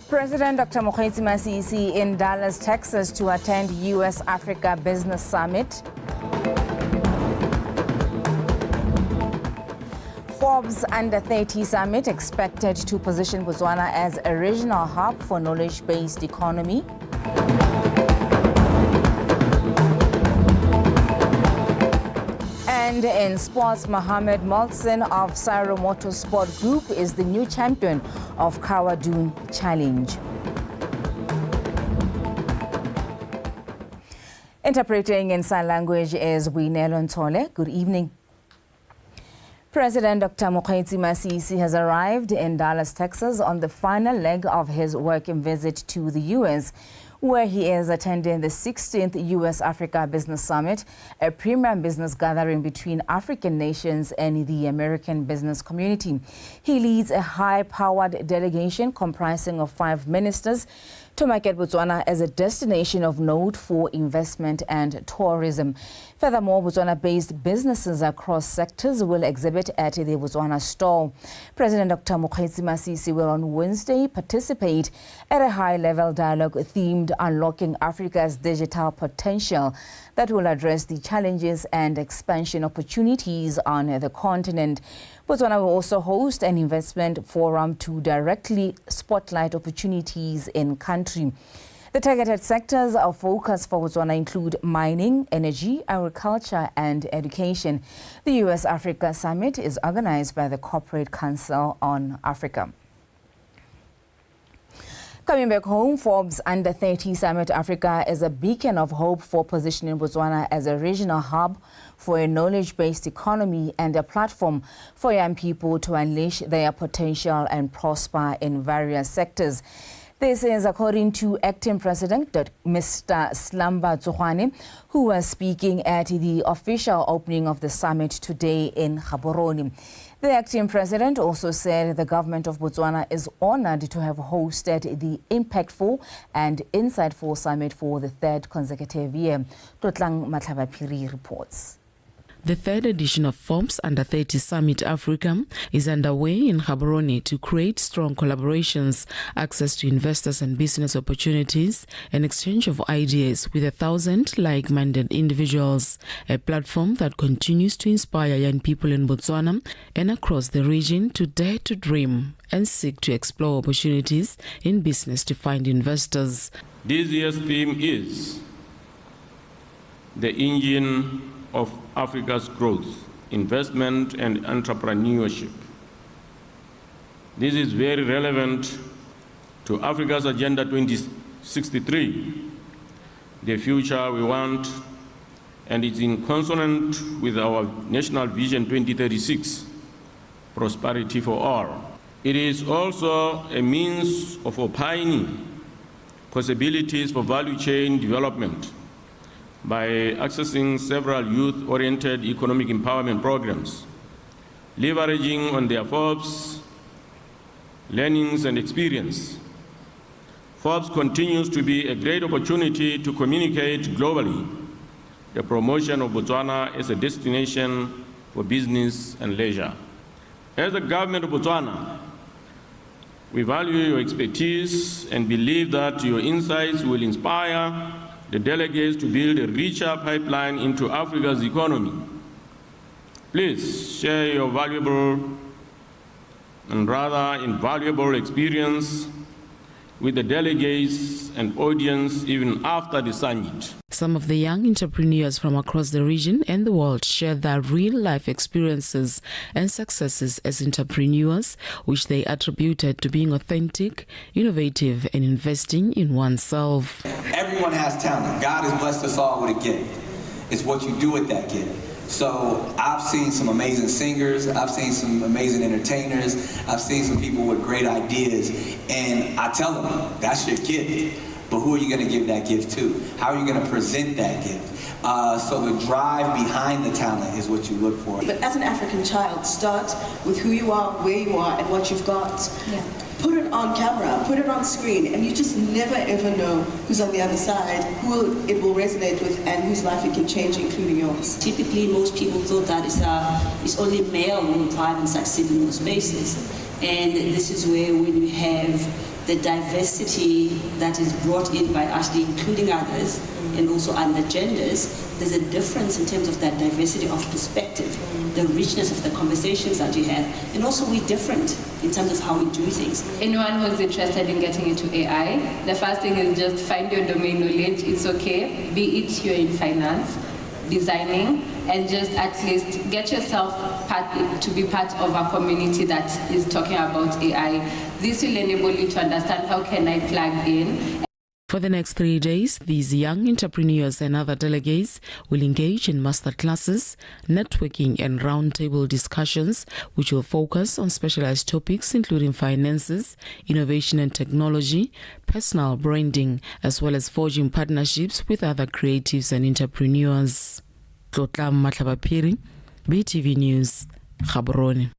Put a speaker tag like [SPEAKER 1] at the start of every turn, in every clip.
[SPEAKER 1] President Dr. Mokgweetsi Masisi in Dallas, Texas to attend U.S.-Africa Business Summit. Forbes Under 30 Summit expected to position Botswana as a regional hub for knowledge-based economy. And in sports, Mohammed Molson of Cyro Motorsport Group is the new champion of Kawadun Challenge. Interpreting in sign language is Winelo Ntole. Good evening. President Dr. Mokgweetsi Masisi has arrived in Dallas, Texas on the final leg of his working visit to the U.S., where he is attending the 16th U.S.-Africa Business Summit, a premier business gathering between African nations and the American business community. He leads a high-powered delegation comprising of 5 ministers to market Botswana as a destination of note for investment and tourism. Furthermore, Botswana-based businesses across sectors will exhibit at the Botswana stall. President Dr. Mokgweetsi Masisi will on Wednesday participate at a high-level dialogue themed Unlocking Africa's Digital Potential that will address the challenges and expansion opportunities on the continent. Botswana will also host an investment forum to directly spotlight opportunities in country. The targeted sectors of focus for Botswana include mining, energy, agriculture, and education. The U.S.-Africa Summit is organized by the Corporate Council on Africa. Coming back home, Forbes Under 30 Summit Africa is a beacon of hope for positioning Botswana as a regional hub for a knowledge-based economy and a platform for young people to unleash their potential and prosper in various sectors. This is according to Acting President Mr. Slamba Tsohwane, who was speaking at the official opening of the summit today in Gaborone. The acting president also said the government of Botswana is honored to have hosted the impactful and insightful summit for the 3rd consecutive year. Totlang Matlabapiri reports.
[SPEAKER 2] The 3rd edition of Forbes Under 30 Summit Africa is underway in Gaborone to create strong collaborations, access to investors and business opportunities, and exchange of ideas with 1,000 like-minded individuals, a platform that continues to inspire young people in Botswana and across the region to dare to dream and seek to explore opportunities in business to find investors.
[SPEAKER 3] This year's theme is the engine of Africa's growth, investment and entrepreneurship. This is very relevant to Africa's Agenda 2063, the future we want, and it's in consonant with our National Vision 2036, prosperity for all. It is also a means of opining possibilities for value chain development by accessing several youth-oriented economic empowerment programs, leveraging on their Forbes learnings and experience. Forbes continues to be a great opportunity to communicate globally the promotion of Botswana as a destination for business and leisure. As the government of Botswana, we value your expertise and believe that your insights will inspire the delegates to build a richer pipeline into Africa's economy. Please share your valuable and rather invaluable experience with the delegates and audience even after the summit.
[SPEAKER 2] Some of the young entrepreneurs from across the region and the world share their real-life experiences and successes as entrepreneurs, which they attributed to being authentic, innovative, and investing in oneself.
[SPEAKER 4] Everyone has talent. God has blessed us all with a gift. It's what you do with that gift. So I've seen some amazing singers, I've seen some amazing entertainers, I've seen some people with great ideas, and I tell them, that's your gift. But who are you going to give that gift to? How are you going to present that gift? So the drive behind the talent is what you look for.
[SPEAKER 5] But as an African child, start with who you are, where you are, and what you've got. Yeah. Put it on camera, put it on screen, and you just never ever know who's on the other side, who it will resonate with, and whose life it can change, including yours.
[SPEAKER 6] Typically, most people thought that it's only male who will thrive and succeed in those spaces. And this is where when you have the diversity that is brought in by actually including others and also other genders, there's a difference in terms of that diversity of perspective, the richness of the conversations that you have, and also we're different in terms of how we do things.
[SPEAKER 7] Anyone who's interested in getting into AI, the first thing is just find your domain knowledge. It's okay, be it you're in finance, designing, and just at least get yourself to be part of a community that is talking about AI. This will enable you to understand how can I plug in.
[SPEAKER 2] For the next 3 days, these young entrepreneurs and other delegates will engage in master classes, networking and roundtable discussions, which will focus on specialized topics including finances, innovation and technology, personal branding, as well as forging partnerships with other creatives and entrepreneurs. Tlotla Matlabapiri, BTV News, Gaborone.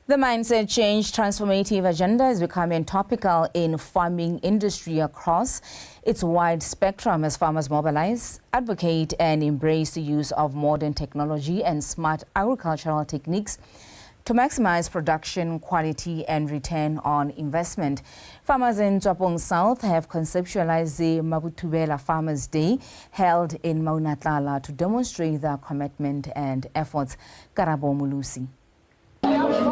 [SPEAKER 1] The mindset change transformative agenda is becoming topical in farming industry across its wide spectrum as farmers mobilize, advocate and embrace the use of modern technology and smart agricultural techniques to maximize production, quality and return on investment. Farmers in Tswapong South have conceptualized the Mabutubela Farmers Day held in Maunatlala to demonstrate their commitment and efforts. Karabo Mulusi.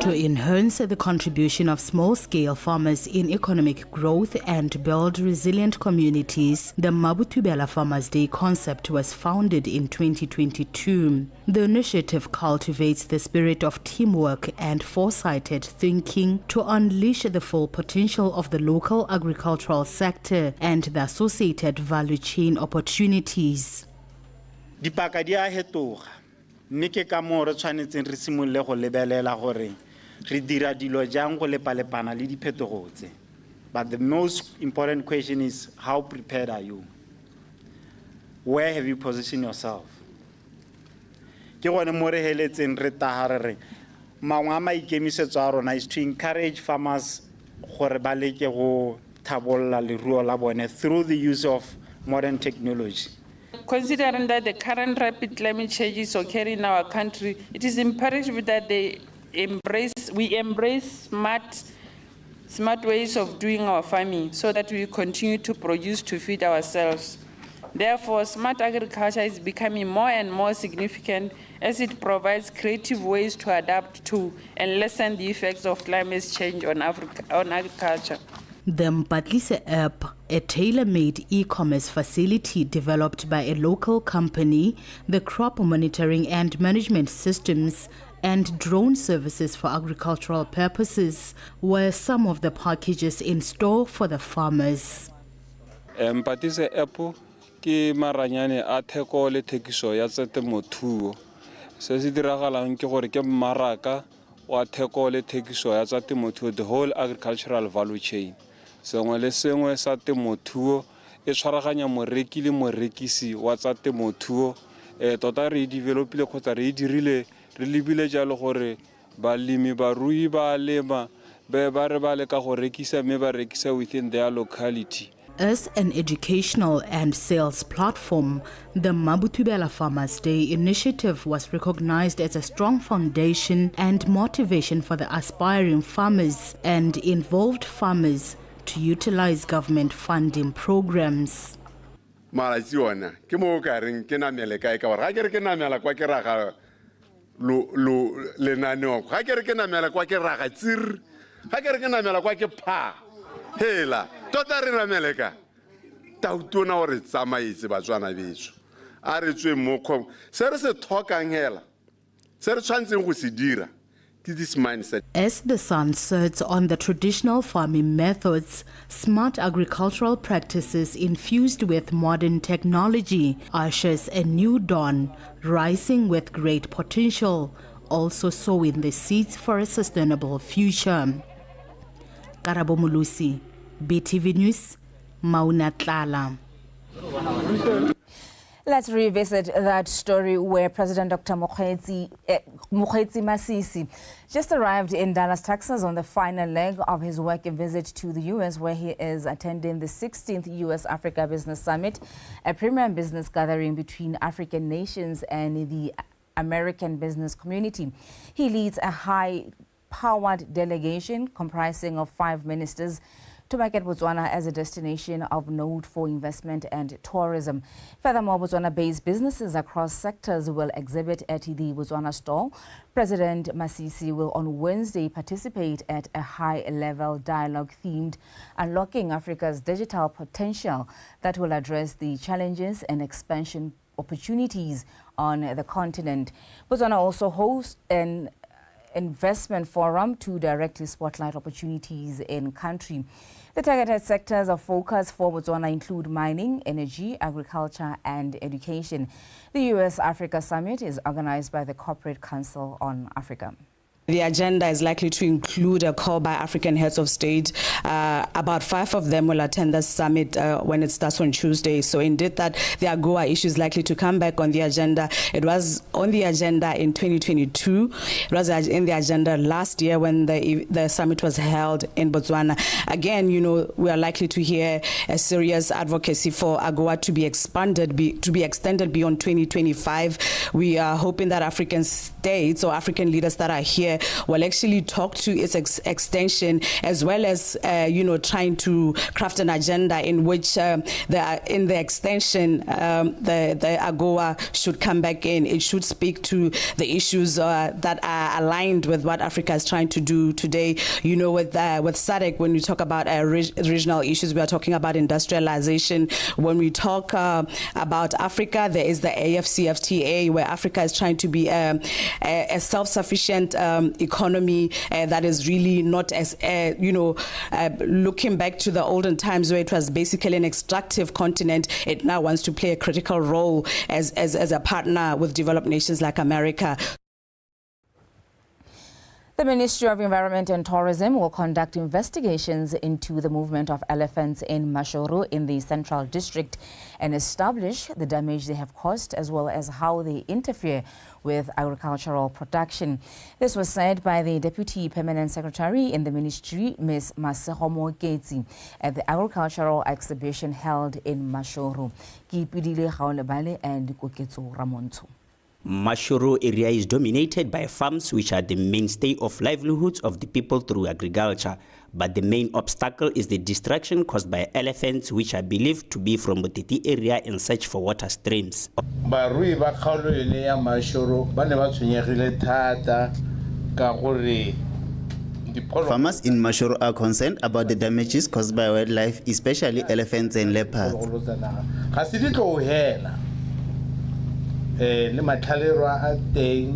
[SPEAKER 8] To enhance the contribution of small-scale farmers in economic growth and build resilient communities, the Mabutubela Farmers Day concept was founded in 2022. The initiative cultivates the spirit of teamwork and foresighted thinking to unleash the full potential of the local agricultural sector and the associated value chain opportunities.
[SPEAKER 9] Dipaka di a hetoga. Mme ke ka mo re tshwanetseng re simolle go lebelela gore re dira dilo jang go lepalepana le diphetogo tse. But the most important question is, how prepared are you? Where have you positioned yourself? Ke gone mo re heletseng re taga re mangwe a maikemisetso a rona is to encourage farmers gore ba leke go thabolla leruo la bone through the use of modern technology.
[SPEAKER 10] Considering that the current rapid climate change is occurring in our country, it is imperative that we embrace smart ways of doing our farming so that we continue to produce to feed ourselves. Therefore, smart agriculture is becoming more and more significant as it provides creative ways to adapt to and lessen the effects of climate change on agriculture.
[SPEAKER 8] The Mpatlise app, a tailor-made e-commerce facility developed by a local company, the crop monitoring and management systems, and drone services for agricultural purposes were some of the packages in store for the farmers.
[SPEAKER 11] Mpatlise app ke maranyane a theko le thekiso ya tsa temothuo. Se se diragalang ke gore ke mmaraka wa theko le thekiso ya tsa temothuo, the whole agricultural value chain. Sengwe le sengwe sa temothuo e tshwaraganya moreki le morekisi wa tsa temothuo. Tota re developile kgotsa re dirile re lebile jalo gore balemi barui ba lema ba re ba le ka go rekisa mme ba rekisa within their locality.
[SPEAKER 8] As an educational and sales platform, the Mabutubela Farmers Day initiative was recognized as a strong foundation and motivation for the aspiring farmers and involved farmers to utilize government funding programs.
[SPEAKER 12] Malatsi ona ke mo ka reng ke namele kae ka ga ke re ke namela kwa ke raga lo lenaneo ga ke re ke namela kwa ke raga tsir ga ke re ke namela kwa ke pha hela tota re namele ka tautona gore tsamaitse batswana betso a re tswe mo kgom se re se tlhokang hela se re tshwantseng go se dira. This mindset.
[SPEAKER 8] As the sun sets on the traditional farming methods, smart agricultural practices infused with modern technology ushers a new dawn, rising with great potential, also sowing the seeds for a sustainable future. Karabo Mulusi, BTV News, Maunatlala.
[SPEAKER 1] Let's revisit that story where President Dr. Mokgweetsi Masisi just arrived in Dallas, Texas on the final leg of his working visit to the U.S., where he is attending the 16th U.S. Africa Business Summit, a premier business gathering between African nations and the American business community. He leads a high high-powered delegation comprising of 5 ministers to market Botswana as a destination of note for investment and tourism. Furthermore, Botswana-based businesses across sectors will exhibit at the Botswana store. President Masisi will on Wednesday participate at a high-level dialogue themed Unlocking Africa's Digital Potential that will address the challenges and expansion opportunities on the continent. Botswana also hosts an investment forum to directly spotlight opportunities in country. The targeted sectors of focus for Botswana include mining, energy, agriculture and education. The US-Africa Summit is organized by the Corporate Council on Africa.
[SPEAKER 13] The agenda is likely to include a call by African heads of state. About 5 of them will attend the summit when it starts on Tuesday. So indeed that the AGOA issue is likely to come back on the agenda. It was on the agenda in 2022. It was in the agenda last year when the summit was held in Botswana. Again, you know, we are likely to hear a serious advocacy for AGOA to be expanded, to be extended beyond 2025. We are hoping that African states or African leaders that are here will actually talk to its extension, as well as trying to craft an agenda in which in the extension the AGOA should come back in. It should speak to the issues that are aligned with what Africa is trying to do today. You know, with SADC, when we talk about regional issues, we are talking about industrialization. When we talk about Africa, there is the AFCFTA, where Africa is trying to be a self-sufficient economy that is really not as looking back to the olden times where it was basically an extractive continent. It now wants to play a critical role as a partner with developed nations like America.
[SPEAKER 1] The Ministry of Environment and Tourism will conduct investigations into the movement of elephants in Mashoro in the Central District and establish the damage they have caused, as well as how they interfere with agricultural production. This was said by the Deputy Permanent Secretary in the Ministry, Ms. Masehomo Ketsi, at the agricultural exhibition held in Mashoro. Kipidile Gaolebale and Koketso Ramonto.
[SPEAKER 14] Mashoro area is dominated by farms, which are the mainstay of livelihoods of the people through agriculture. But the main obstacle is the destruction caused by elephants, which are believed to be from Motiti area in search for water streams.
[SPEAKER 15] Farmers
[SPEAKER 16] in Mashoro are concerned about the damages caused by wildlife, especially elephants and leopards.
[SPEAKER 15] Le mathalero a teng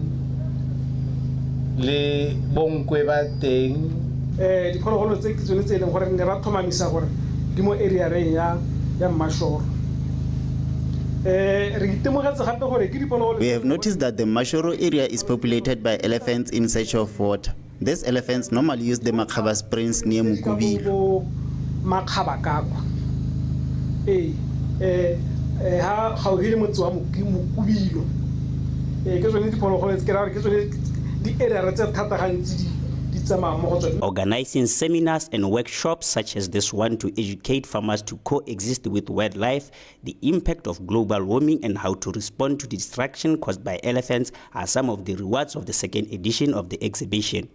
[SPEAKER 15] le bonkwe ba teng diphologolo tse ke tsone tse e leng gore ne ba thomamisa gore di mo area re ya Mashoro.
[SPEAKER 16] We have noticed that the Mashoro area is populated by elephants in search of water. These elephants normally use the Makhaba Springs near Mukubilo.
[SPEAKER 14] Organizing seminars and workshops such as this one to educate farmers to coexist with wildlife, the impact of global warming and how to respond to the destruction caused by elephants are some of the rewards of the second edition of the exhibition.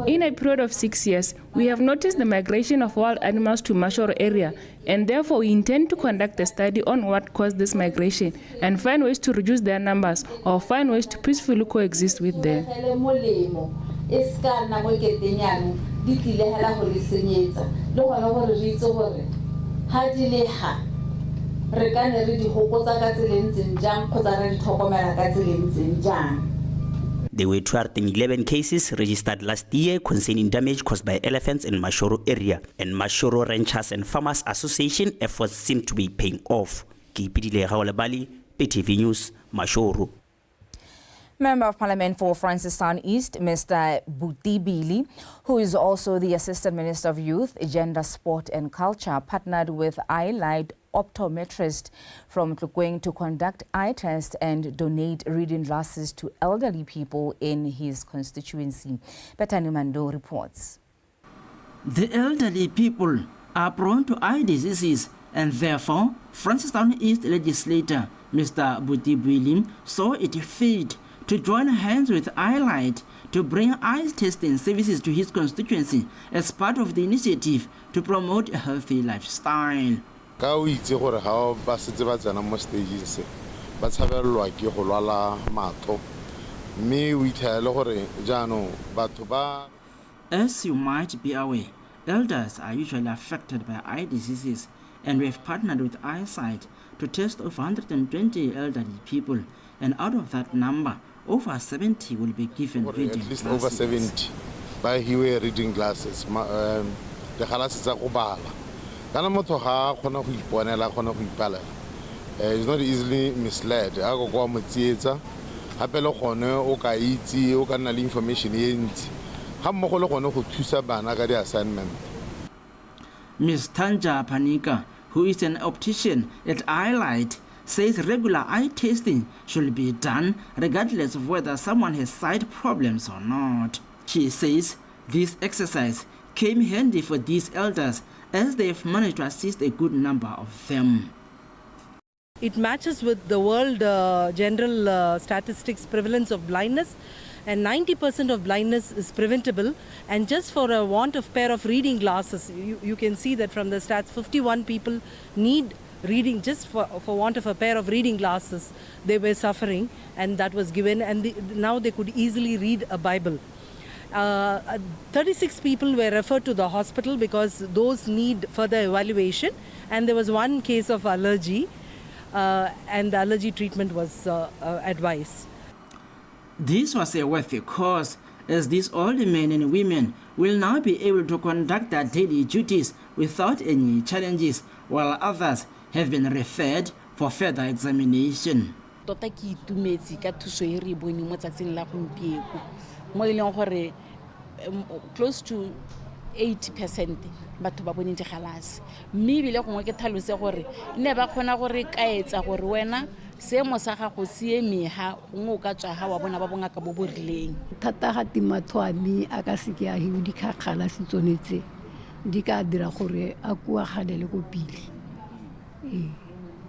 [SPEAKER 17] In a period of 6 years, we have noticed the migration of wild animals to Mashoro area, and therefore we intend to conduct a study on what caused this migration and find ways to reduce their numbers or find ways to peacefully coexist with them.
[SPEAKER 14] There were 211 cases registered last year concerning damage caused by elephants in Mashoro area, and Mashoro Ranchers and Farmers Association efforts seem to be paying off. Kipidile Gaolebale, PTV News, Mashoro.
[SPEAKER 1] Member of Parliament for Francistown East, Mr. Butibili, who is also the Assistant Minister of Youth, Gender, Sport and Culture, partnered with Eyelight optometrist from Tlukweng to conduct eye tests and donate reading glasses to elderly people in his constituency. Betani Mando reports.
[SPEAKER 18] The elderly people are prone to eye diseases, and therefore, Francistown East legislator Mr. Butibwili saw it fit to join hands with EyeLight to bring eye testing services to his constituency as part of the initiative to promote a healthy lifestyle.
[SPEAKER 19] Ka o itse gore ha ba setse ba tsena mo stageng se ba tshabelelwa ke go lwala matho mme o itlhaele gore jaanong batho ba.
[SPEAKER 18] As you might be aware, elders are usually affected by eye diseases, and we have partnered with EyeSight to test over 120 elderly people, and out of that number, over 70 will be given reading
[SPEAKER 19] at least
[SPEAKER 18] glasses.
[SPEAKER 19] Over 70 by hiwe reading glasses the glasses tsa go bala kana motho ga khona go iponela khona go ipalela is not easily misled ha go kwa motsietsa hape le gone o ka itse o ka nna le information e ntsi ga mmogo le gone go thusa bana ka di assignment.
[SPEAKER 18] Ms. Tanja Panika, who is an optician at EyeLight, says regular eye testing should be done regardless of whether someone has sight problems or not. She says this exercise came handy for these elders as they've managed to assist a good number of them.
[SPEAKER 20] It matches with the world general statistics prevalence of blindness, and 90% of blindness is preventable, and just for a want of pair of reading glasses, you can see that from the stats 51 people need reading just for want of a pair of reading glasses. They were suffering, and that was given, and now they could easily read a Bible. 36 people were referred to the hospital because those need further evaluation, and there was one case of allergy, and the allergy treatment was advised.
[SPEAKER 18] This was a worthy cause, as these older men and women will now be able to conduct their daily duties without any challenges, while others have been referred for further examination.
[SPEAKER 21] Tota ke itumetse ka thuso e re bone mo tsatsing la gompieko mo e leng gore close to 80% batho ba bone digalase mme bile gongwe ke thalose gore ne ba khona gore kaetsa gore wena seemo sa gago se emeha gongwe o ka tswa ha wa bona ba bonga ka bo borileng
[SPEAKER 22] thata ga timathwane a ka se ke a hiu dikgakgala se tsonetse di ka dira gore a kua galele go pile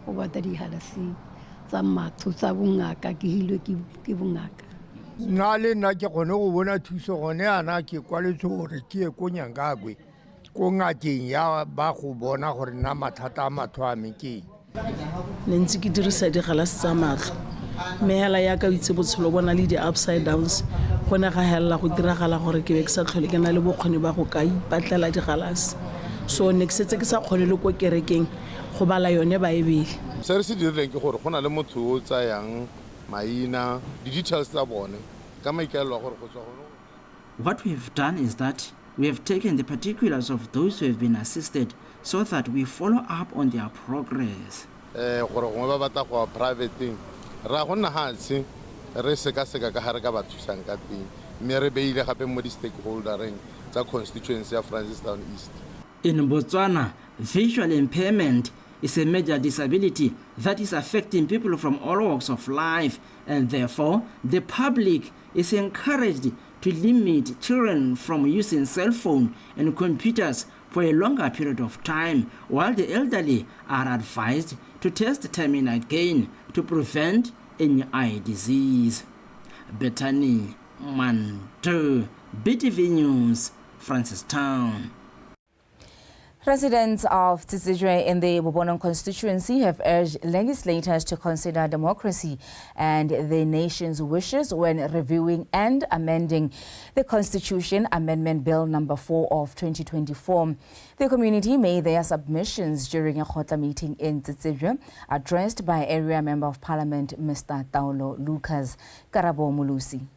[SPEAKER 22] go bata di halase tsa matho tsa bongaka ke hilwe ke bongaka
[SPEAKER 23] na le nna ke gone go bona thuso gone ana ke kwaletse gore ke e ko Nyangagwe ko ngakeng ya ba go bona gore na mathata a matho a me ke
[SPEAKER 24] ne ntse ke dirisa digalase tsa matlo mehela ya ka itse botshelo bona le di-upside downs gone ga hella go diragala gore ke be ke sa tlhole ke na le bokgoni ba go ka ipatlela digalase so ne ke setse ke sa kgone le ko kerekeng go bala yone ba e bele
[SPEAKER 19] se re se dirileng ke gore go na le motho o tsayang maina di-details tsa bone ka maikaelelo a gore go tswa gone.
[SPEAKER 18] What we've done is that we have taken the particulars of those who have been assisted so that we follow up on their progress.
[SPEAKER 19] Gore gongwe ba batla go privating ra go nna hatse re seka ka hare ka ba thusang ka teng mme re beile gape mo di-stakeholdereng tsa constituency ya Francistown East.
[SPEAKER 18] In Botswana, visual impairment is a major disability that is affecting people from all walks of life, and therefore the public is encouraged to limit children from using cell phone and computers for a longer period of time, while the elderly are advised to test time and again to prevent any eye disease. Bethany Manto, BTV News, Francistown.
[SPEAKER 1] Residents of Tsitsijwe in the Bobonon constituency have urged legislators to consider democracy and the nation's wishes when reviewing and amending the Constitution Amendment Bill number 4 of 2024. The community made their submissions during a Khotla meeting in Tsitsijwe, addressed by Area Member of Parliament Mr. Taulo Lucas. Karabo Mulusi.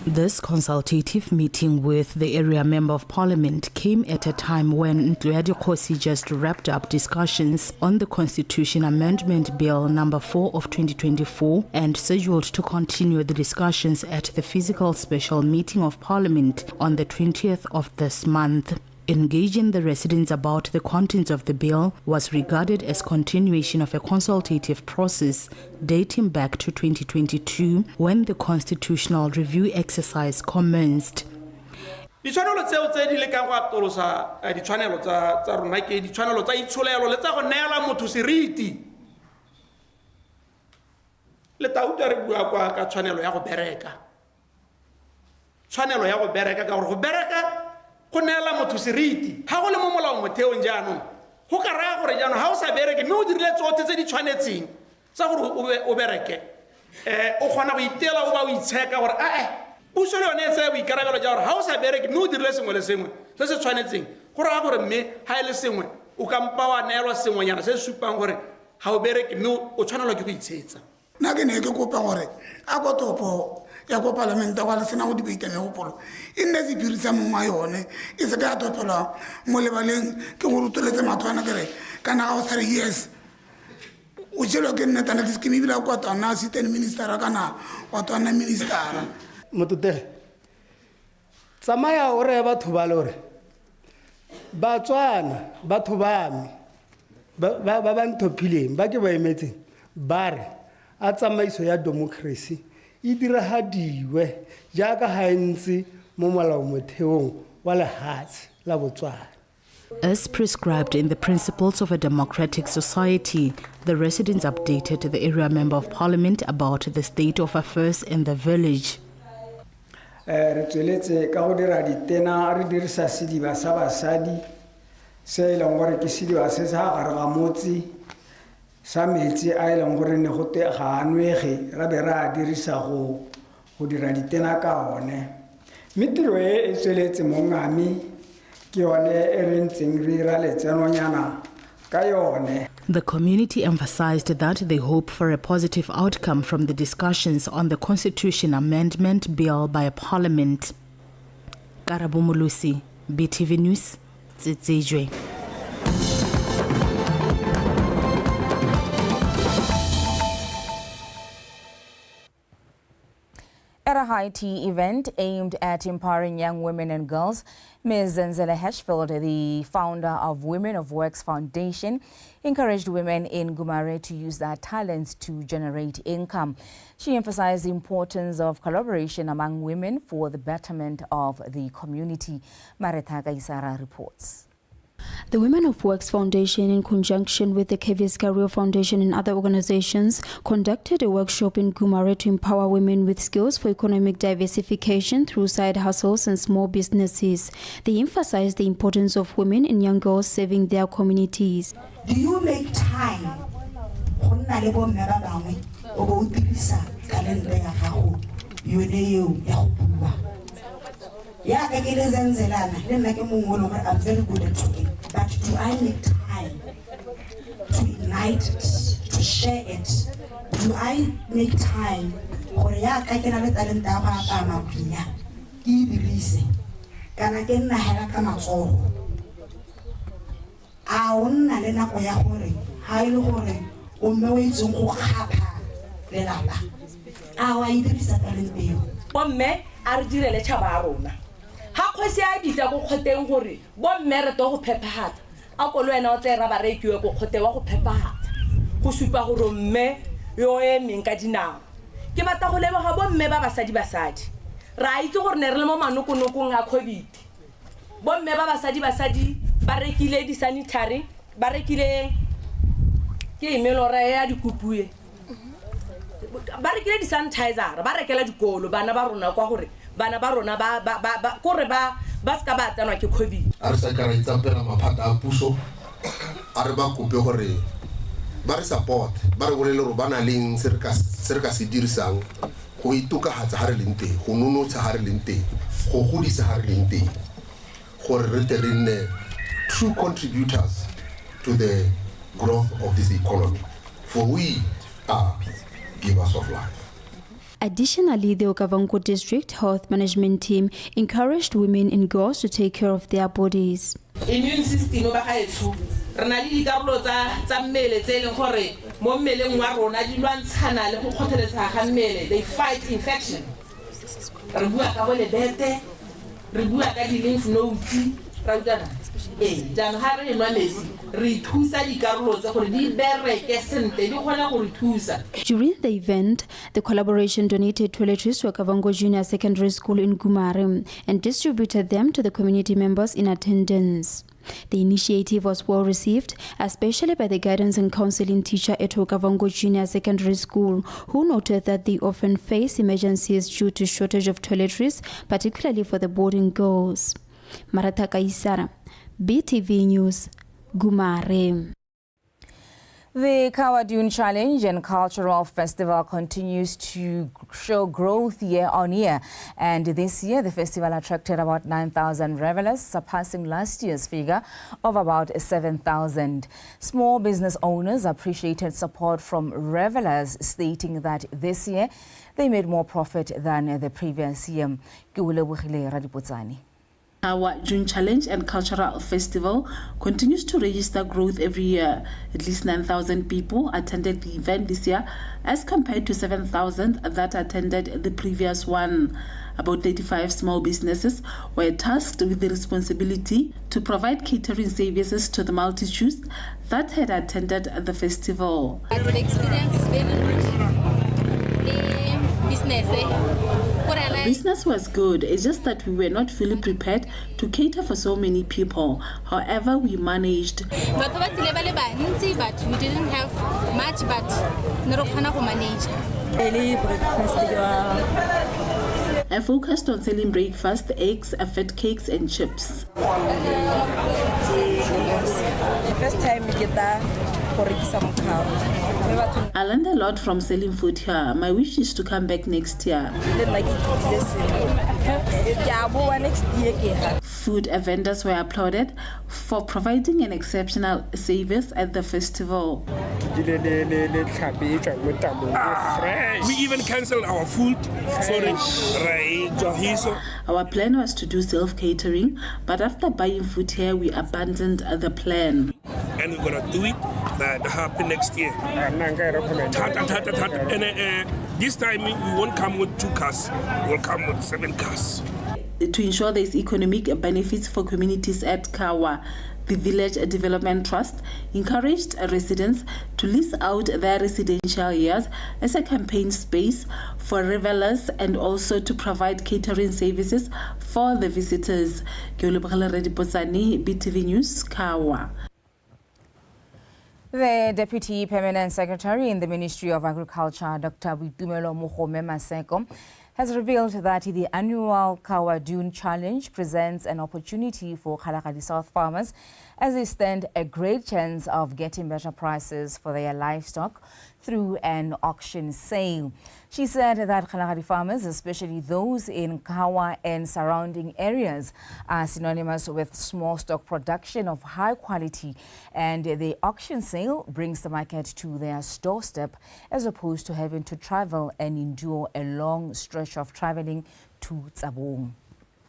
[SPEAKER 8] This consultative meeting with the area member of parliament came at a time when Ntluedi Khosi just wrapped up discussions on the Constitution Amendment Bill number 4 of 2024 and scheduled to continue the discussions at the physical special meeting of parliament on the 20th of this month. Engaging the residents about the contents of the bill was regarded as continuation of a consultative process dating back to 2022 when the constitutional review exercise commenced.
[SPEAKER 3] ditshwanelo tseo tse di lekang go atolosa ditshwanelo tsa rona ke ditshwanelo tsa itsholelo le tsa go neela motho seriti le tauta re bua kwa ka tshwanelo ya go bereka tshwanelo ya go bereka ka gore go bereka go neela motho seriti ha go le mo molao motheong jaanong go ka raya gore jaanong ha o sa bereke mme o dirile tsotlhe tse di tshwanetseng tsa gore o bereke o kgona go itela o ba o itsheka gore puso le yone e tsaya boikarabelo ja gore ha o sa bereke mme o dirile sengwe le sengwe se se tshwanetseng go raya gore mme ha e le sengwe o ka mpa wa neelwa sengwenyana se se supang gore ha o bereke mme o tshwanelwa ke go itshetsa
[SPEAKER 4] nna ke ne ke kopa gore a ko topo ya ko palamente kwa le sena go debate megopolo e nne sephiri sa mongwe wa yone e se ka ya topelwa mo lebaleng ke go rutoletse mathwana kere kana ga o sa re yes o jelwa ke nnetana diskimi ebile kwa twana assistant ministera kana wa twana ministera
[SPEAKER 5] mototele tsamaya o reye batho ba le gore batswana batho ba me ba nthophileng ba ke ba emetseng ba re a tsamaiso ya democracy e diragadiwe jaaka ga ntse mo molaomotheong wa lehatshe la Botswana.
[SPEAKER 8] As prescribed in the Principles of a Democratic Society, the residents updated the area member of parliament about the state of affairs in the village.
[SPEAKER 5] Re tsweletse ka go dira ditena re dirisa sediba sa basadi se e leng gore ke sediba se sa gare ga motse sa metsi a e leng gore ne go te ga anwege ra be ra dirisa go dira ditena ka one mme tiro e tsweletse mo ngame ke yone e re ntseng re ira letsenonyana ka yone.
[SPEAKER 8] The community emphasized that they hope for a positive outcome from the discussions on the Constitution Amendment Bill by Parliament. Karabo Molusi, BTV News, Tsitsijwe.
[SPEAKER 1] At a high tea event aimed at empowering young women and girls, Ms. Zenzele Heshfield, the founder of Women of Works Foundation, encouraged women in Gumare to use their talents to generate income. She emphasized the importance of collaboration among women for the betterment of the community. Maretha Gaisara reports.
[SPEAKER 6] The Women of Works Foundation, in conjunction with the KVS Career Foundation and other organizations, conducted a workshop in Gumare to empower women with skills for economic diversification through side hustles and small businesses. They emphasized the importance of women and young girls serving their communities.
[SPEAKER 25] Do you make time? Yeah, I'm very good at talking, but do I make time to ignite it, to share it? Do I make time for I can have it and Pia? Give the reason. Can I get a hell I won't let up my hurry, high hurry, or no way to go hapa. Our Idris at Bill. One me, I did a chabarona. Ha khwese a ditla go khoteng gore bo mmere to go phepahatsa a ko lwena o tse raba rekiwe go khotewa go phepahatsa go supa gore mme yo e meng ka dinao ke batla go leboga bo mme ba basadi ra itse gore ne re le mo manokonokong a covid bo mme ba basadi ba rekile di sanitary ba rekile ke imelora ya dikupue ba rekile di sanitizer ba rekela dikolo bana ba rona kwa gore bana ba rona ba kore ba ska ba tsanwa ke covid
[SPEAKER 26] a re sa ka re tsapela maphata a puso a re ba kope gore ba re support ba re bolele gore ba na leng se re ka se dirisang go itokahatsa ha re leng teng go nonotsa ha re leng teng go godisa ha re leng teng gore re te rene true contributors to the growth of this economy, for we are givers of life.
[SPEAKER 6] Additionally, the Okavango District Health Management Team encouraged women and girls to take care of their bodies.
[SPEAKER 10] Immune system ba gaetso re na le dikarolo tsa mmele tse leng gore mo mmeleng wa rona di lwantshana le go kgotheletsa ga mmele, they fight infection. Re bua ka bole bete, re bua ka di lymph nodes, jaanong ga re nwa metsi re thusa dikarolo tse gore di bereke sentle di kgona go re thusa.
[SPEAKER 6] During the event, the collaboration donated toiletries to Kavango Junior Secondary School in Gumare and distributed them to the community members in attendance. The initiative was well received, especially by the guidance and counseling teacher at Kavango Junior Secondary School, who noted that they often face emergencies due to shortage of toiletries, particularly for the boarding girls. Maratha Kaisara, BTV News, Gumare.
[SPEAKER 1] The Kawa Dune Challenge and Cultural Festival continues to show growth year on year. And this year, the festival attracted about 9,000 revelers, surpassing last year's figure of about 7,000. Small business owners appreciated support from revelers, stating that this year they made more profit than the previous year.
[SPEAKER 2] Our June Challenge and Cultural Festival continues to register growth every year. At least 9,000 people attended the event this year as compared to 7,000 that attended the previous one. About 35 small businesses were tasked with the responsibility to provide catering services to the multitudes that had attended the festival.
[SPEAKER 7] The experience is very good.
[SPEAKER 2] Business was good. It's just that we were not fully prepared to cater for so many people. However, we managed.
[SPEAKER 7] But we didn't have much, but we manage.
[SPEAKER 2] I focused on selling breakfast, eggs, fat cakes, and chips.
[SPEAKER 7] The first time we get that.
[SPEAKER 2] I learned a lot from selling food here. My wish is to come back next year. Food vendors were applauded for providing an exceptional service at the festival.
[SPEAKER 9] We even cancelled our food.
[SPEAKER 2] Our plan was to do self-catering, but after buying food here, we abandoned the plan.
[SPEAKER 9] And we're going to do it that happen next year. And this time we won't come with 2 cars, we'll come with 7 cars.
[SPEAKER 2] To ensure there is economic benefits for communities at Kawa, the Village Development Trust encouraged residents to lease out their residential areas as a campaign space for revelers and also to provide catering services for the visitors. BTV News, Kawa.
[SPEAKER 1] The Deputy Permanent Secretary in the Ministry of Agriculture, Dr. Boitumelo Mogome Maseko, has revealed that the annual Kawa Dune Challenge presents an opportunity for Kgalagadi South farmers as they stand a great chance of getting better prices for their livestock through an auction sale. She said that Kgalagadi farmers, especially those in Kawa and surrounding areas, are synonymous with small stock production of high quality, and the auction sale brings the market to their doorstep as opposed to having to travel and endure a long stretch of traveling to Tsabong.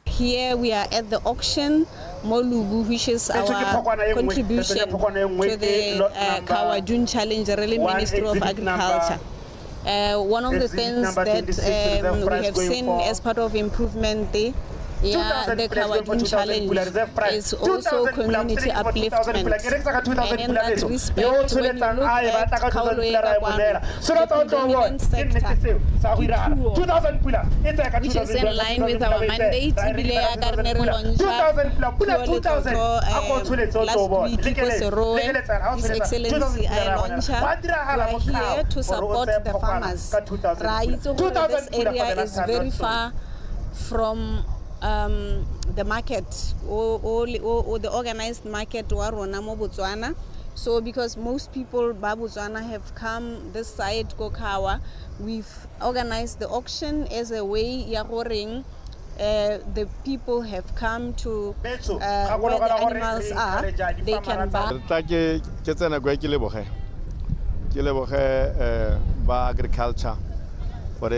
[SPEAKER 11] Here we are at the auction, Molubu, which is our contribution to the Kawa Dune Challenge, really Ministry of Agriculture. One of the things that we have seen as part of improvement there, the Kawa Dune Challenge is also community upliftment. And in that respect, when you look at Kaoloeka, the sector, which is in line with our mandate, last week His Excellency launched. We are here to support the farmers. This area is very far from the market or the organized market wa rona mo Botswana. So because most people ba Botswana have come this side go Kawa, we've organized the auction as a way ya goreng the people have come to where the animals are, they can buy.
[SPEAKER 12] Ba agriculture for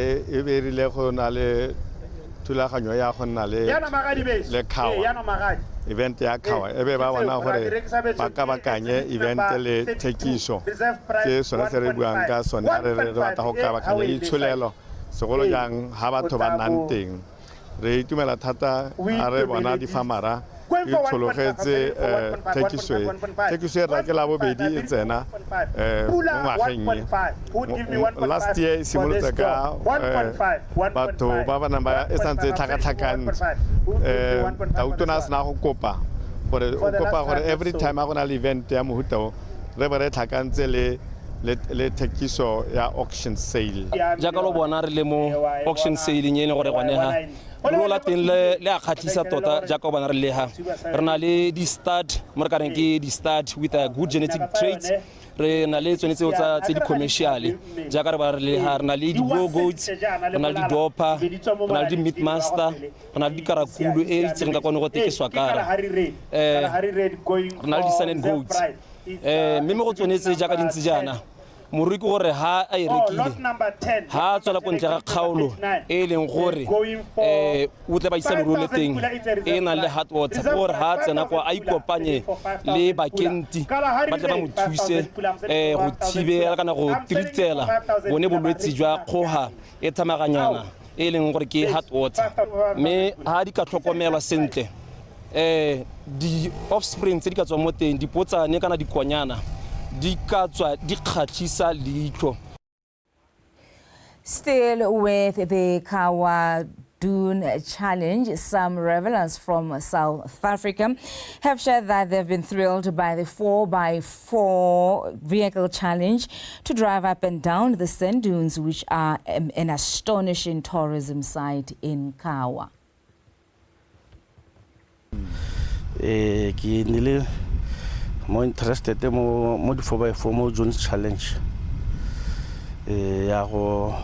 [SPEAKER 12] thulaganyo ya go nna le Kawa event ya Kawa ebe ba bona gore ba ka bakanye event le thekiso ke sone se re buang ka sone re batla go ka bakanya itshulelo segolo jang ha batho ba nang teng re itumela thata a re bona di famara e tshologetse thekiso e rakela bobedi e tsena mo ngwageng last year e simolotse ka batho ba ba nang ba e santse tlhakatlhakantse tautona a sena go kopa gore every time a go na le event ya mohutao re be re tlhakantse le thekiso ya auction sale
[SPEAKER 13] jaaka lo bona re le mo auction sale e le gore gone ha lo la teng le a khatlisa tota jaaka o bona re le ha re na le di stud mo re ka reng ke di stud with a good genetic traits re na le tsone tseo tse di commercial jaaka re ba re le ha re na le di goats re na le di dopa re na le di meat master re na le di karakulu e itseng ka kone go tekiswa kara re na le di sunnet goats mme mo go tsonetse jaaka dintse jana morui ke gore ha a e rekile ha a tswela ko ntle ga kgaolo e leng gore o tle ba isa leruo le teng e nang le hot water gore ha a tsena kwa a ikopanye le bakenti ba tle ba mo thuse go thibela kana go treatela bone bolwetse jwa kgoga e tsamaganyana e leng gore ke hot water mme ha di ka tlhokomelwa sentle di offspring tse di ka tswa mo teng dipotsane kana dikonyana di ka tswa di kgatlhisa leitlho.
[SPEAKER 1] Still with the Kawa Dune Challenge, some revelers from South Africa have shared that they've been thrilled by the 4x4 vehicle challenge to drive up and down the sand dunes, which are an astonishing tourism site in Kawa.
[SPEAKER 14] Ke nile mo interested mo di 4x4 mo dunes challenge ya go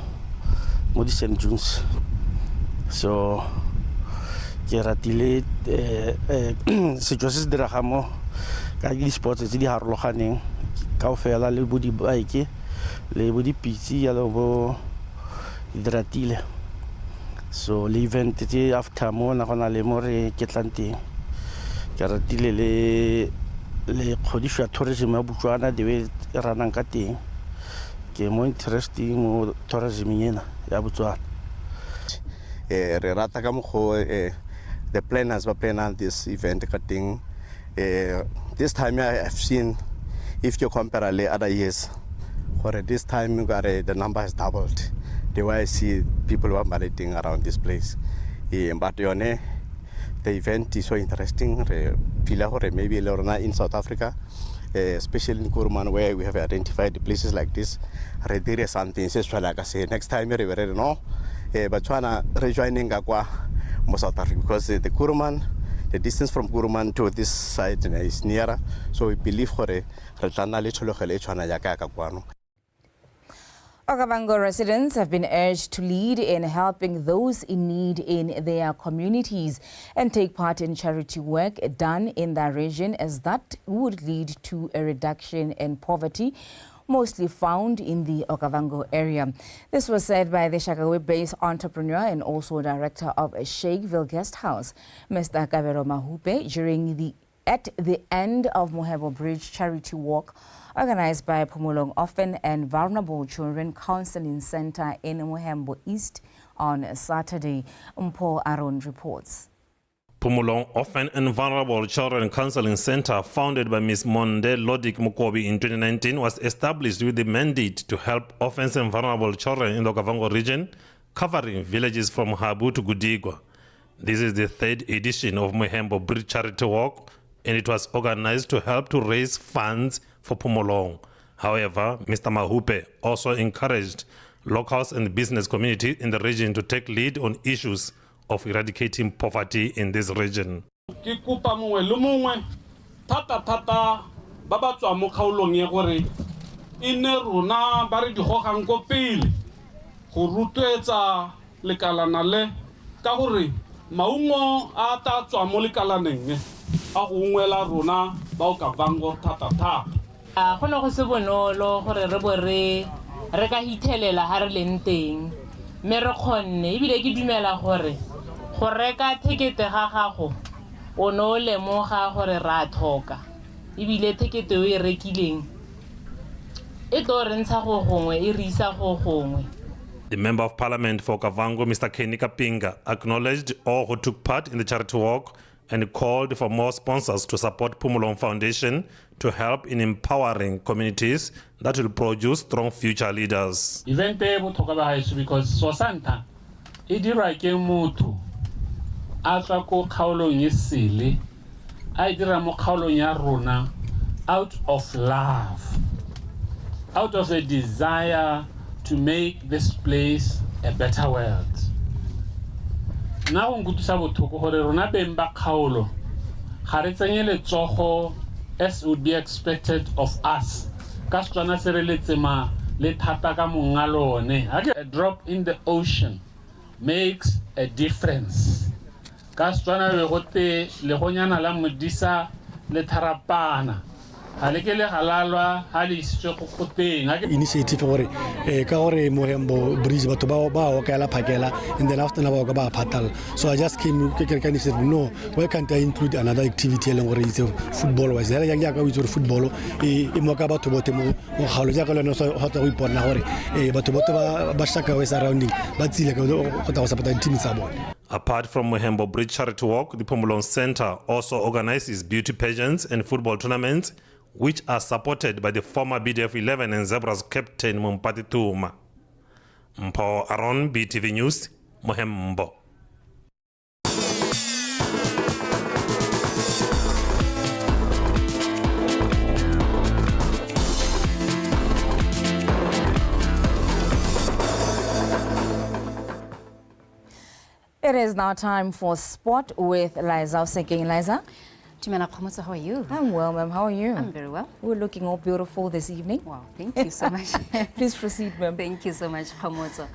[SPEAKER 14] mo di sand dunes so ke ratile setso se se diraga mo ka di sports tse di harologaneng kaofela le bo di bike le bo di pitsi ya lo bo hidratile so le event tse after mo na gona le mo re ke tlanteng ke ratile le kgodiso ya tourism ya Botswana de we ranang ka teng ke mo interesting mo tourism ena ya Botswana
[SPEAKER 15] re rata ka mogho the planners ba plan this event ka teng this time I have seen if you compare le other years for this time you got the number has doubled the way I see people were balloting around this place but yone the event is so interesting. Maybe in South Africa, especially in Kuruman, where we have identified places like this, there is something. Like I say, next time we will know. Botswana rejoining Gagwa, South Africa, because the Kuruman, the distance from Kuruman to this site is nearer. So we believe for a
[SPEAKER 1] Okavango residents have been urged to lead in helping those in need in their communities and take part in charity work done in that region, as that would lead to a reduction in poverty, mostly found in the Okavango area. This was said by the Shakawe-based entrepreneur and also director of Shakeville Guest House, Mr. Kabero Mahupe, at the end of Mohebo Bridge charity walk organized by Pumulong Orphan and Vulnerable Children Counseling Center in Mohembo East on Saturday. Mpo Aron reports.
[SPEAKER 16] Pumulong Orphan and Vulnerable Children Counseling Center, founded by Ms. Monde Lodik Mukobi in 2019, was established with the mandate to help orphans and vulnerable children in the Okavango region, covering villages from Habu to Gudigwa. This is the third edition of Mohembo Bridge Charity Walk, and it was organized to help to raise funds for Pumulong. However, Mr. Mahupe also encouraged locals and the business community in the region to take lead on issues of eradicating poverty in this region.
[SPEAKER 17] Maungo ata tswa mo lekalaneng a go ngwela rona ba o ka vango thata
[SPEAKER 20] go ne go se bonolo gore re bo re ka hithelela ha re leng teng me re khonne ebile ke dumela gore go reka ticket ga gago o no le mo ga gore ra thoka ebile ticket o e rekileng e to re ntsha go gongwe e re isa go gongwe.
[SPEAKER 16] The Member of Parliament for Okavango, Mr. Kenny Kapinga, acknowledged all who took part in the charity walk and called for more sponsors to support Phumulong Foundation to help in empowering communities that will produce strong future leaders.
[SPEAKER 17] Event because Sosanta, it dira ke motho a tswa ko kgaolong e sele a dira mo kgaolong ya rona out of love, out of a desire to make this place a better world. Now ngutisa bothoko gore rona beng ba kgaolo ga re tsenye letsogo as would be expected of us. Ka Setswana se re letsema le thata ka monga lone. A drop in the ocean makes a difference. Ka Setswana be gote legonyana la modisa le tharapana.
[SPEAKER 18] initiative gore ka gore Mohembo bridge batho ba o ka la phakela and then after na ba ba phatal. So I just came ke said no, why can't I include another activity le gore it's football wise ya ka o itse football e mo ka batho bote mo galo ja ka le no so hota go ipona gore batho bote ba shaka we surrounding ba tsile ka go ta support team tsa bona.
[SPEAKER 16] Apart from Mohembo Bridge Charity Walk, the Phumulong Center also organizes beauty pageants and football tournaments, which are supported by the former BDF 11 and Zebras captain Mumpati Tuma. Mpo Aron, BTV News, Mohembo.
[SPEAKER 1] It is now time for sport with Liza Oseking. Liza?
[SPEAKER 19] How are you?
[SPEAKER 1] I'm well, ma'am. How are you?
[SPEAKER 19] I'm very well.
[SPEAKER 1] We're looking all beautiful this evening.
[SPEAKER 19] Wow, thank you so much.
[SPEAKER 1] Please proceed, ma'am.
[SPEAKER 19] Thank you so much, Hamoto.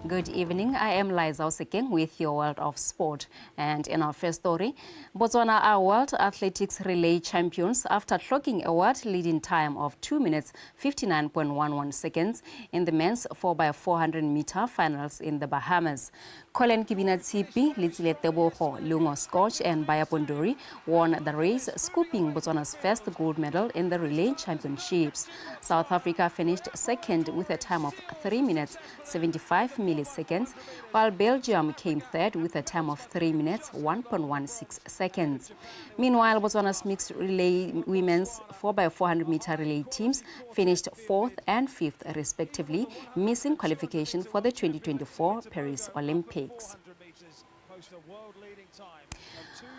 [SPEAKER 19] Good evening. I am Liza Oseking with your World of Sport. And in our first story, Botswana are World Athletics Relay champions after clocking a world-leading time of 2 minutes 59.11 seconds in the men's 4x400-meter finals in the Bahamas. Colin Kibina-Tsipi, Litsile Tebogo, Lungo Scotch, and Baya Pondori won the race, scooping Botswana's first gold medal in the relay championships. South Africa finished second with a time of 3 minutes 75 milliseconds, while Belgium came third with a time of 3 minutes 1.16 seconds. Meanwhile, Botswana's mixed relay women's 4x400-meter relay teams finished 4th and 5th respectively, missing qualification for the 2024 Paris Olympics.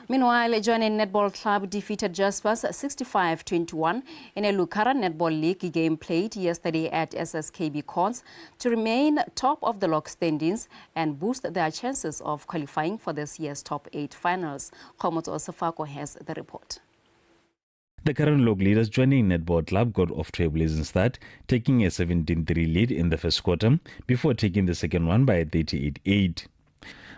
[SPEAKER 19] Meanwhile, Joining Netball Club defeated Jaspers 65-21 in a Lucara Netball League game played yesterday at SSKB Courts to remain top of the log standings and boost their chances of qualifying for this year's top 8 finals. Komoto Osafako has the report.
[SPEAKER 21] The current log leaders Joining Netball Club got off to a blazing start, taking a 17-3 lead in the first quarter before taking the second one by 38-8.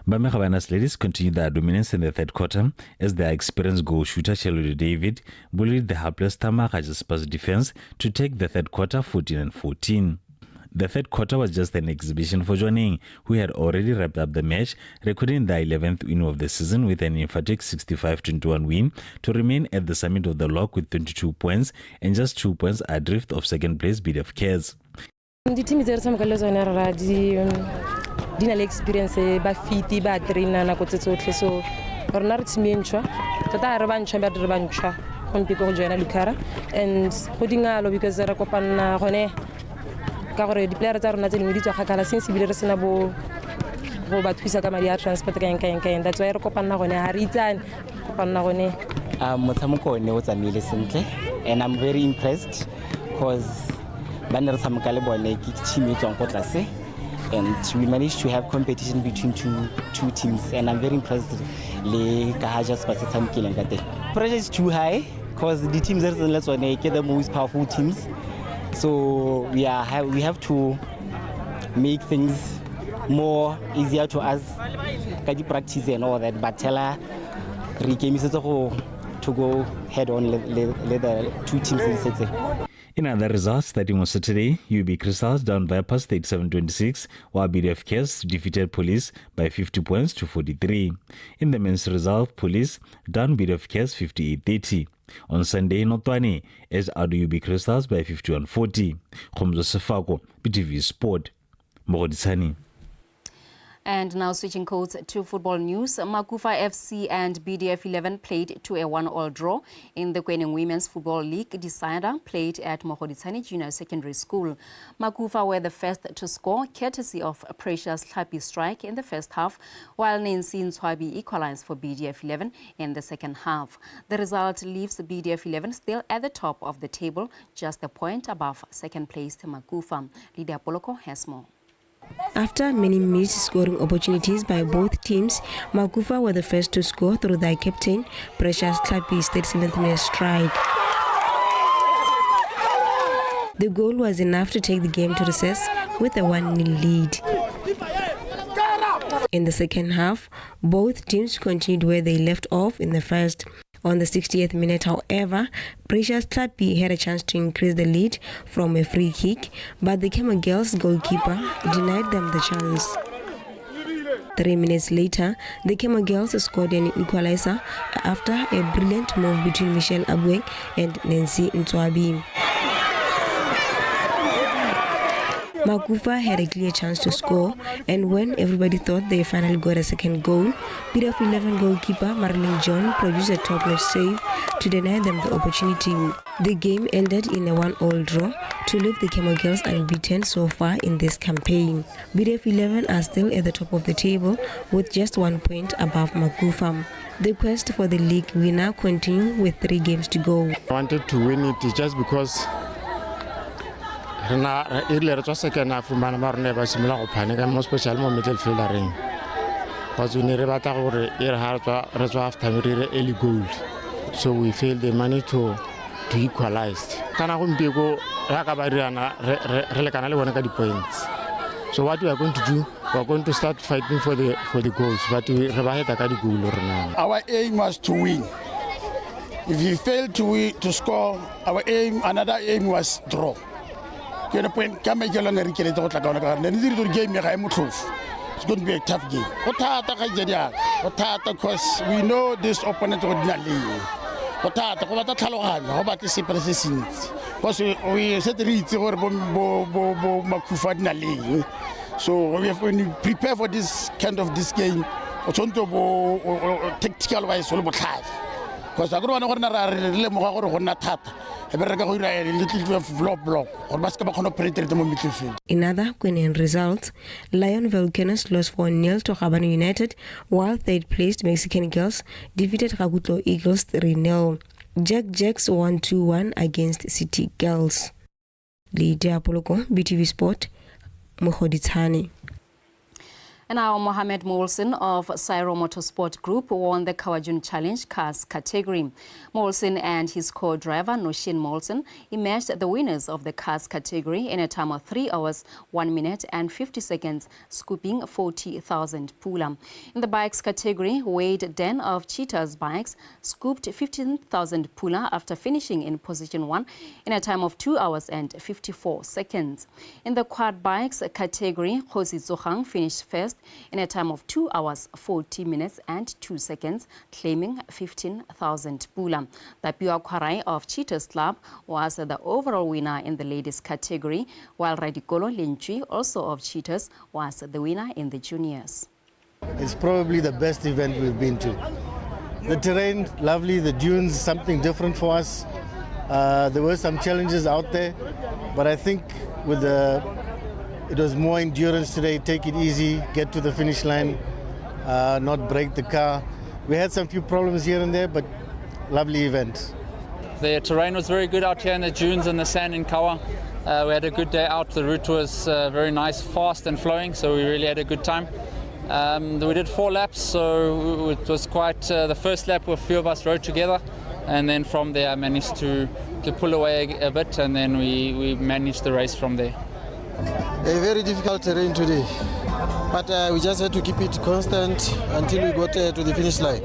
[SPEAKER 21] Bamekhabana's ladies continued their dominance in the third quarter as their experienced goal shooter Shelody David bullied the helpless Tamaga Jaspers defense to take the third quarter 14-14. The third quarter was just an exhibition for Joining, who had already wrapped up the match, recording their 11th win of the season with an emphatic 65-21 win to remain at the summit of the log with 22 points and just 2 points adrift of second place BDF Cares.
[SPEAKER 22] The team di na le experience ba fiti ba traina na go tsetsotlhe so rona re tshimentshwa tota re bantshwa ba re bantshwa kompiko go joina Lucara and go dingalo because re kopana gone ka gore di player tsa rona tse dingwe di tswa gakala since bile re sena bo ba thuisa ka madi a transport ka eng that's why re kopana gone ha re itsane kopana gone
[SPEAKER 23] motshameko ne o tsamaile sentle and I'm very impressed because ba ne re tshameka le bone ke team e tswang go tlase. And we managed to have competition between two teams, and I'm very impressed. Pressure is too high because the teams are the most powerful teams. So we have to make things more easier to us, practice and all that. But to go head on let the two teams.
[SPEAKER 21] In other results, starting on Saturday, UB Crystals down Vipers 37-26, while BDF Cares defeated Police by 50 points to 43. In the men's result, Police down BDF Cares 58-30. On Sunday, Notwane edged out UB Crystals by 51-40. Khomzo Sefako, BTV Sport. Mogodisani.
[SPEAKER 19] And now switching codes to football news. Makufa FC and BDF 11 played to a 1-1 draw in the Kwening Women's Football League decider played at Mogoditsane Junior Secondary School. Makufa were the first to score courtesy of Precious Hlapi's strike in the first half, while Nancy Nswabi equalized for BDF 11 in the second half. The result leaves BDF 11 still at the top of the table, just a point above second placed Makufa. Lydia Poloko has more.
[SPEAKER 3] After many missed scoring opportunities by both teams, Makufa were the first to score through their captain, Precious Hlapi's 37th minute strike. The goal was enough to take the game to recess with a 1-0 lead. In the second half, both teams continued where they left off in the first. On the 60th minute, however, Precious Hlapi had a chance to increase the lead from a free kick, but the Kema Girls goalkeeper denied them the chance. 3 minutes later, the Kema Girls scored an equalizer after a brilliant move between Michelle Abwe and Nancy Nswabi. Makufa had a clear chance to score, and when everybody thought they finally got a second goal, BDF 11 goalkeeper Marilyn John produced a top-notch save to deny them the opportunity. The game ended in a 1-1 draw to leave the Kema Girls unbeaten so far in this campaign. BDF 11 are still at the top of the table with just 1 point above Makufa. The quest for the league winner continue with 3 games to go.
[SPEAKER 4] I wanted to win it just because second half especially middle fieldering because we never after early goal, so we failed the money to equalize. So what we are going to do, we are going to start fighting for the goals, but we
[SPEAKER 5] our aim was to win. If we failed to score, our aim, another aim was draw. It's going to be a tough game. Because we know this opponent would not leave. Because we said so we have to prepare for this kind of this game. Tactical wise, because I don't want
[SPEAKER 3] in other Queensland results, Lion Volcanoes lost 4-0 to Habana United, while third placed Mexican Girls defeated Kaguto Eagles 3-0. Jacks won 2-1 against City Girls. Lydia Poloko, BTV Sport, Mogoditsane.
[SPEAKER 19] And now Mohamed Molson of Cyro Motorsport Group won the Kawajun Challenge Cars category. Molson and his co-driver Noshin Molson emerged the winners of the Cars category in a time of 3 hours, 1 minute and 50 seconds, scooping 40,000 pula. In the bikes category, Wade Den of Cheetah's Bikes scooped 15,000 pula after finishing in position 1 in a time of 2 hours and 54 seconds. In the quad bikes category, Khosi Zohang finished first in a time of 2 hours, 40 minutes and 2 seconds, claiming 15,000 pula. Tapia Kwarai of Cheetah's Club was the overall winner in the ladies category, while Radikolo Linchui, also of Cheetahs, was the winner in the juniors.
[SPEAKER 4] It's probably the best event we've been to. The terrain, lovely, the dunes, something different for us. There were some challenges out there, but I think with it was more endurance today, take it easy, get to the finish line, not break the car. We had some few problems here and there, but lovely event.
[SPEAKER 8] The terrain was very good out here in the dunes and the sand in Kawa. We had a good day out. The route was very nice, fast and flowing, so we really had a good time. We did 4 laps, so it was quite the first lap where a few of us rode together, and then from there I managed to pull away a bit, and then we managed the race from there.
[SPEAKER 24] A very difficult terrain today, but we just had to keep it constant until we got to the finish line.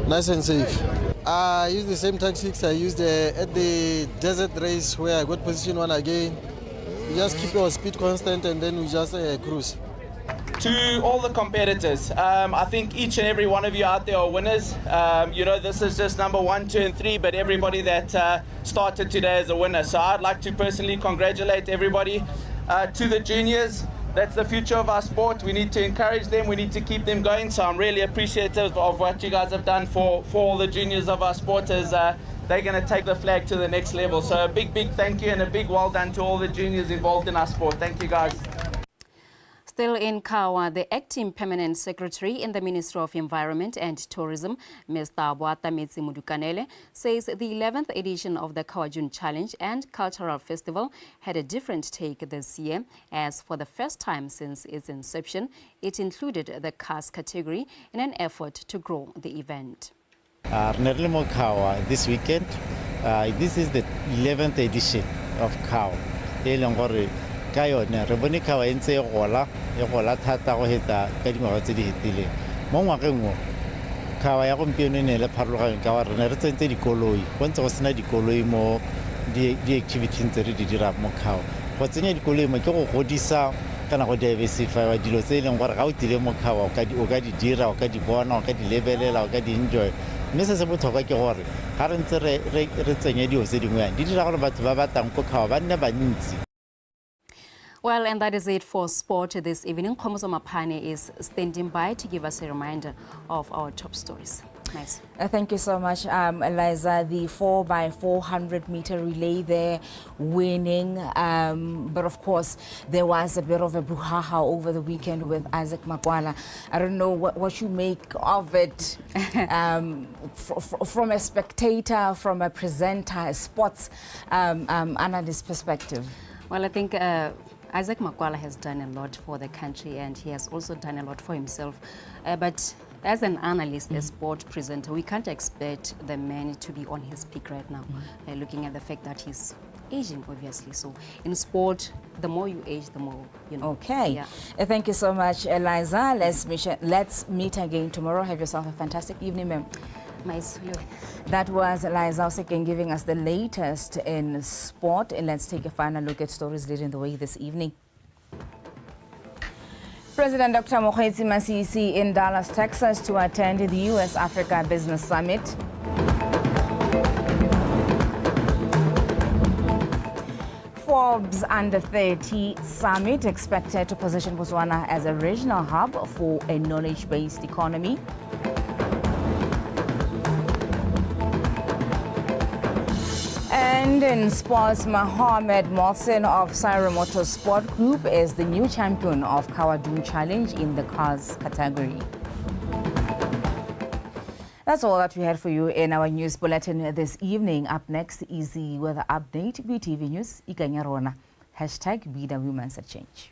[SPEAKER 24] Nice and safe. I used the same tactics I used at the desert race where I got position 1 again. We just keep our speed constant and then we just cruise.
[SPEAKER 25] To all the competitors, I think each and every one of you out there are winners. You know, this is just number 1, 2 and 3, but everybody that started today is a winner. So I'd like to personally congratulate everybody. To the juniors, that's the future of our sport. We need to encourage them. We need to keep them going. So I'm really appreciative of what you guys have done for all the juniors of our sport as they're going to take the flag to the next level. So a big thank you and a big well done to all the juniors involved in our sport. Thank you, guys.
[SPEAKER 19] Still in Kawa, the acting permanent secretary in the Ministry of Environment and Tourism, Mr. Boatametsi Mudukanele, says the 11th edition of the Kawa June Challenge and Cultural Festival had a different take this year, as for the first time since its inception, it included the cars category in an effort to grow the event.
[SPEAKER 2] Kawa this weekend, this is the 11th edition of Kawa. Ka yone re bone Kawa e ntse e gola thata go heta ka dingwaga tse di hetileng mo ngwageng o Kawa ya gompieno ne le pharologano ka gore re tsentse dikoloi go ntse go sena dikoloi mo di-activities tse re di dirang mo Kawa go tsenya dikoloi mo ke go godisa kana go diversify dilo tse e leng gore ga o tile mo Kawa o ka di dira o ka di bona o ka di lebelela o ka di enjoy mme se botlhokwa ke gore ga re ntse re tsenya dilo tse dingwe di dira gore batho ba batang ko Kawa ba nne bantsi.
[SPEAKER 19] Well, and that is it for sport this evening. Khomoso Mapane is standing by to give us a reminder of our top stories. Nice.
[SPEAKER 1] Thank you so much, Eliza. The 4x400-meter relay there winning. But of course, there was a bit of a brouhaha over the weekend with Isaac Makwala. I don't know what you make of it from a spectator, from a presenter, a sports analyst perspective.
[SPEAKER 19] Well, I think Isaac Makwala has done a lot for the country and he has also done a lot for himself. But as an analyst, a sport presenter, we can't expect the man to be on his peak right now, looking at the fact that he's aging, obviously. So in sport, the more you age, the more you know.
[SPEAKER 1] Okay.
[SPEAKER 19] Yeah.
[SPEAKER 1] Thank you so much, Eliza. Let's meet again tomorrow. Have yourself a fantastic evening, ma'am. That was Eliza Oseken giving us the latest in sport. And let's take a final look at stories leading the way this evening. President Dr. Mokgweetsi Masisi in Dallas, Texas to attend the U.S.-Africa Business Summit. Forbes Under 30 Summit expected to position Botswana as a regional hub for a knowledge-based economy. And in sports, Mohammed Mohsen of Syro Motorsport Group is the new champion of Kawa June Challenge in the cars category. That's all that we had for you in our news bulletin this evening. Up next is the weather update. BTV News, Ikanyarona. #BW Mindset Change.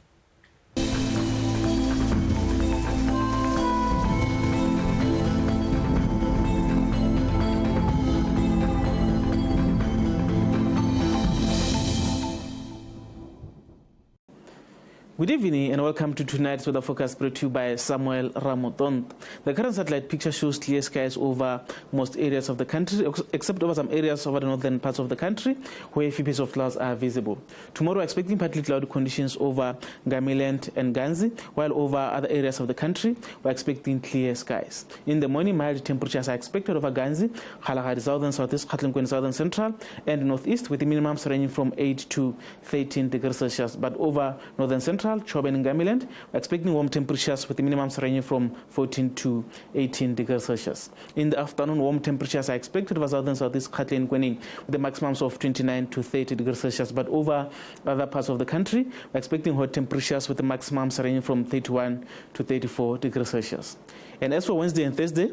[SPEAKER 6] Good evening and welcome to tonight's weather forecast brought to you by Samuel Ramotont. The current satellite picture shows clear skies over most areas of the country, except over some areas over the northern parts of the country where a few pieces of clouds are visible. Tomorrow, we're expecting partly cloudy conditions over Ngamiland and Ganzi, while over other areas of the country, we're expecting clear skies. In the morning, mild temperatures are expected over Ganzi, Kalahari, southern southeast, Katlinkwen, southern central, and northeast, with the minimums ranging from 8 to 13 degrees Celsius. But over northern central, Chobe and Ngamiland, we're expecting warm temperatures with the minimums ranging from 14 to 18 degrees Celsius. In the afternoon, warm temperatures are expected over southern southeast Katli and Kwening with the maximums of 29 to 30 degrees Celsius. But over other parts of the country, we're expecting hot temperatures with the maximums ranging from 31 to 34 degrees Celsius. And as for Wednesday and Thursday,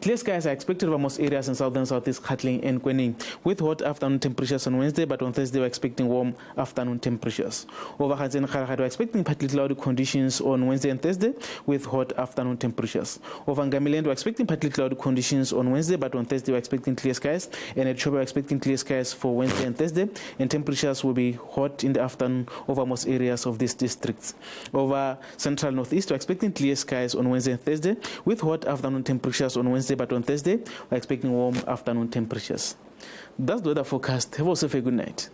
[SPEAKER 6] clear skies are expected over most areas in southern southeast Katli and Kwening, with hot afternoon temperatures on Wednesday, but on Thursday we're expecting warm afternoon temperatures. Over Gauteng and Kalahari, we're expecting partly cloudy conditions on Wednesday and Thursday, with hot afternoon temperatures. Over Ngamiland, we're expecting partly cloudy conditions on Wednesday, but on Thursday we're expecting clear skies. And at Chobe, we're expecting clear skies for Wednesday and Thursday, and temperatures will be hot in the afternoon over most areas of these districts. Over central northeast, we're expecting clear skies on Wednesday and Thursday, with hot afternoon temperatures on Wednesday, but on Thursday, we're expecting warm afternoon temperatures. That's the weather forecast. Have yourself a good night.